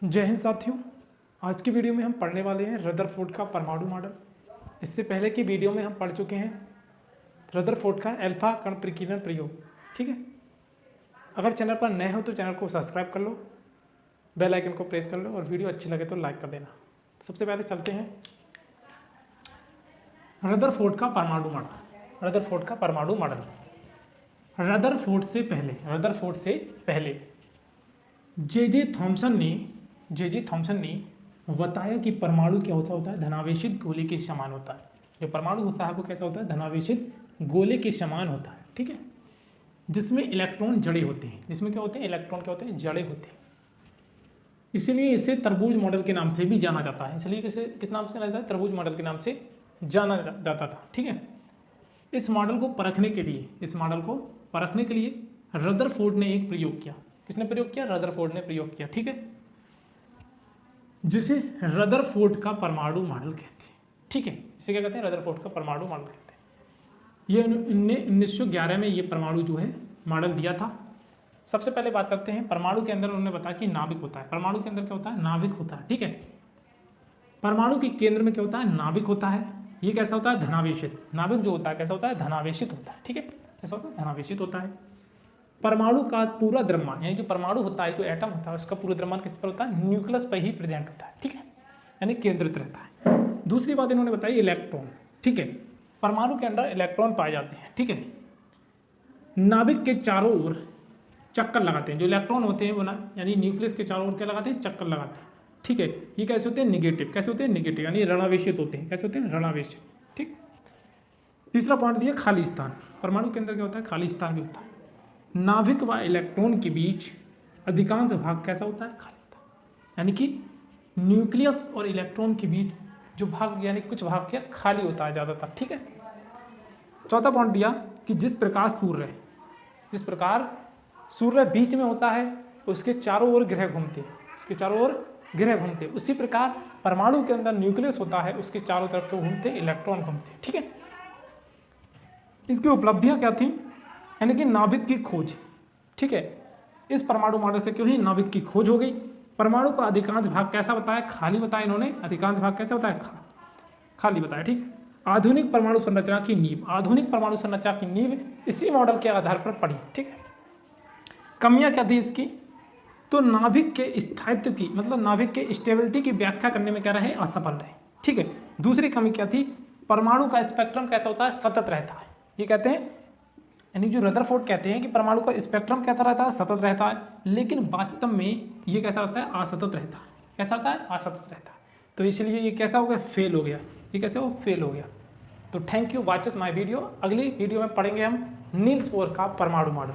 जय हिंद साथियों। आज की वीडियो में हम पढ़ने वाले हैं रदरफोर्ड का परमाणु मॉडल। इससे पहले की वीडियो में हम पढ़ चुके हैं रदरफोर्ड का अल्फा कण प्रकीर्णन प्रयोग। ठीक है, अगर चैनल पर नए हो तो चैनल को सब्सक्राइब कर लो, बेल आइकन को प्रेस कर लो और वीडियो अच्छी लगे तो लाइक कर देना। सबसे पहले चलते हैं रदरफोर्ड का परमाणु मॉडल। रदरफोर्ड का परमाणु मॉडल रदरफोर्ड से पहले जे जे थॉमसन ने बताया कि परमाणु क्या होता है, धनावेशित गोले के समान होता है। जो परमाणु होता है वो कैसा होता है, धनावेशित गोले के समान होता है। ठीक है, जिसमें इलेक्ट्रॉन जड़े होते हैं। जिसमें क्या होते हैं, इलेक्ट्रॉन क्या होते हैं, जड़े होते हैं। इसलिए इसे तरबूज मॉडल के नाम से भी जाना जाता है। इसलिए किस नाम से जाना जाता है, तरबूज मॉडल के नाम से जाना जाता था। ठीक है, इस मॉडल को परखने के लिए रदरफोर्ड ने एक प्रयोग किया। किसने प्रयोग किया, रदरफोर्ड ने प्रयोग किया। ठीक है, जिसे रदरफोर्ड का परमाणु मॉडल कहते हैं। ठीक है, इसे क्या कहते हैं, रदरफोर्ड का परमाणु मॉडल कहते हैं। ये 1911 में ये परमाणु जो है मॉडल दिया था। सबसे पहले बात करते हैं परमाणु के अंदर। उन्होंने बताया कि नाभिक होता है। परमाणु के अंदर क्या होता है, नाभिक होता है। ठीक है, परमाणु के केंद्र में क्या होता है, नाभिक होता है। ये कैसा होता है, धनावेशित। नाभिक जो होता है कैसा होता है, धनावेशित होता है। ठीक है, कैसा होता है, धनावेशित होता है। परमाणु का पूरा द्रव्यमान, यानी जो परमाणु होता है, जो एटम होता है, उसका पूरा द्रव्यमान किस पर होता है, न्यूक्लियस पर ही प्रेजेंट होता है। ठीक है, यानी केंद्रित रहता है। दूसरी बात इन्होंने बताई इलेक्ट्रॉन। ठीक है, परमाणु के अंदर इलेक्ट्रॉन पाए जाते हैं। ठीक है, नाभिक के चारों ओर चक्कर लगाते हैं। जो इलेक्ट्रॉन होते हैं वो यानी न्यूक्लियस के चारों ओर क्या लगाते हैं, चक्कर लगाते हैं। ठीक है, ये कैसे होते हैं, निगेटिव। कैसे होते हैं, निगेटिव, यानी ऋणावेशित होते हैं। कैसे होते हैं, ऋणावेशित। ठीक, तीसरा पॉइंट दिया खाली स्थान। परमाणु के अंदर क्या होता है, खाली स्थान भी होता है। नाभिक व इलेक्ट्रॉन के बीच अधिकांश भाग कैसा होता है, खाली होता है। यानी कि न्यूक्लियस और इलेक्ट्रॉन के बीच जो भाग, यानी कुछ भाग क्या खाली होता है ज़्यादातर। ठीक है, चौथा पॉइंट दिया कि जिस प्रकार सूर्य बीच में होता है, उसके चारों ओर ग्रह घूमते हैं। उसी प्रकार परमाणु के अंदर न्यूक्लियस होता है, उसके चारों तरफ के घूमते इलेक्ट्रॉन घूमते हैं। ठीक है, इसकी उपलब्धियां क्या थी, यानी कि नाभिक की खोज। ठीक है, इस परमाणु मॉडल से क्यों ही नाभिक की खोज हो गई। परमाणु का अधिकांश भाग कैसा बताया, खाली बताया इन्होंने। अधिकांश भाग कैसे बताया, खाली बताया। ठीक, आधुनिक परमाणु संरचना की नींव इसी मॉडल के आधार पर पड़ी। ठीक है, कमियां क्या थी इसकी, तो नाभिक के स्थायित्व की, मतलब नाभिक के स्टेबिलिटी की व्याख्या करने में क्या रहे, असफल रहे। ठीक है, दूसरी कमी क्या थी, परमाणु का स्पेक्ट्रम कैसा होता है, सतत रहता है। ये कहते हैं, यानी जो रदरफोर्ड कहते हैं कि परमाणु का स्पेक्ट्रम कैसा रहता है, सतत रहता है। लेकिन वास्तव में ये कैसा रहता है, असतत रहता है। कैसा रहता है, असतत रहता है। तो इसलिए ये कैसा हो गया, फेल हो गया। ये कैसे हो, फेल हो गया। तो thank you, watches my video. अगली वीडियो में पढ़ेंगे हम नील्स बोर का परमाणु मॉडल।